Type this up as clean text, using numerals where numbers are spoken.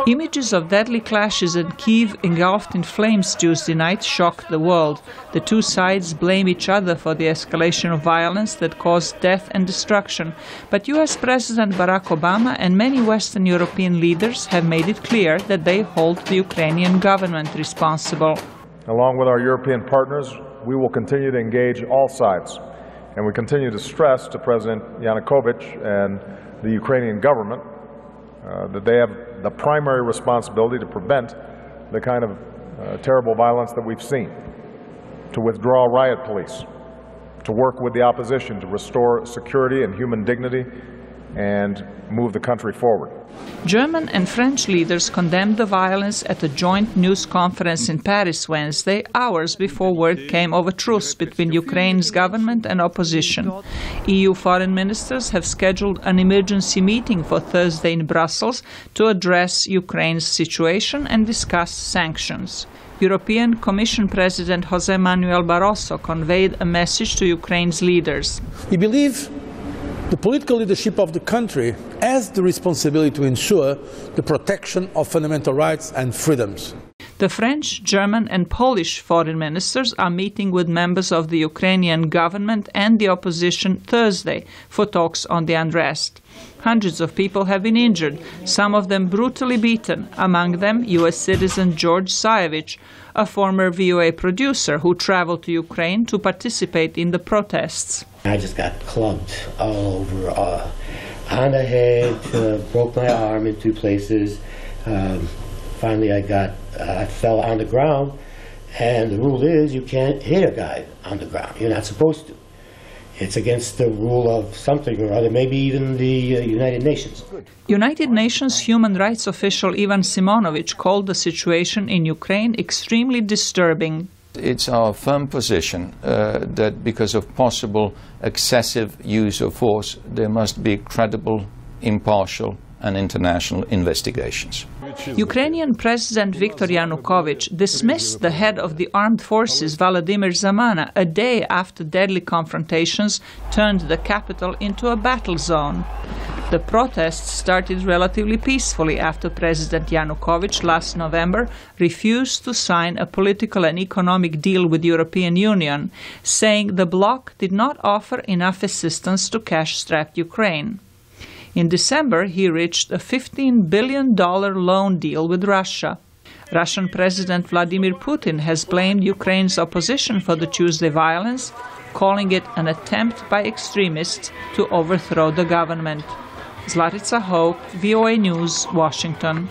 Images of deadly clashes in Kyiv engulfed in flames Tuesday night shocked the world. The two sides blame each other for the escalation of violence that caused death and destruction. But US President Barack Obama and many Western European leaders have made it clear that they hold the Ukrainian government responsible. Along with our European partners, we will continue to engage all sides. And we continue to stress to President Yanukovych and the Ukrainian government that they have the primary responsibility to prevent the kind of terrible violence that we've seen, to withdraw riot police, to work with the opposition to restore security and human dignity and move the country forward. German and French leaders condemned the violence at a joint news conference in Paris Wednesday, hours before word came of a truce between Ukraine's government and opposition. EU foreign ministers have scheduled an emergency meeting for Thursday in Brussels to address Ukraine's situation and discuss sanctions. European Commission President Manuel Barroso conveyed a message to Ukraine's leaders. We believe the political leadership of the country has the responsibility to ensure the protection of fundamental rights and freedoms. The French, German and Polish foreign ministers are meeting with members of the Ukrainian government and the opposition Thursday for talks on the unrest. Hundreds of people have been injured, some of them brutally beaten, among them US citizen George Sayevich, a former VOA producer who traveled to Ukraine to participate in the protests. I just got clubbed all over, on the head, broke my arm in two places. Finally I fell on the ground, and the rule is you can't hit a guy on the ground. You're not supposed to. It's against the rule of something or other, maybe even the United Nations. United Nations human rights official Ivan Simonovic called the situation in Ukraine extremely disturbing. It's our firm position that because of possible excessive use of force, there must be credible, impartial and international investigations. Ukrainian President Viktor Yanukovych dismissed the head of the armed forces, Vladimir Zamana, a day after deadly confrontations turned the capital into a battle zone. The protests started relatively peacefully after President Yanukovych last November refused to sign a political and economic deal with the European Union, saying the bloc did not offer enough assistance to cash-strapped Ukraine. In December, he reached a $15 billion loan deal with Russia. Russian President Vladimir Putin has blamed Ukraine's opposition for the Tuesday violence, calling it an attempt by extremists to overthrow the government. Zlatica Hoke, VOA News, Washington.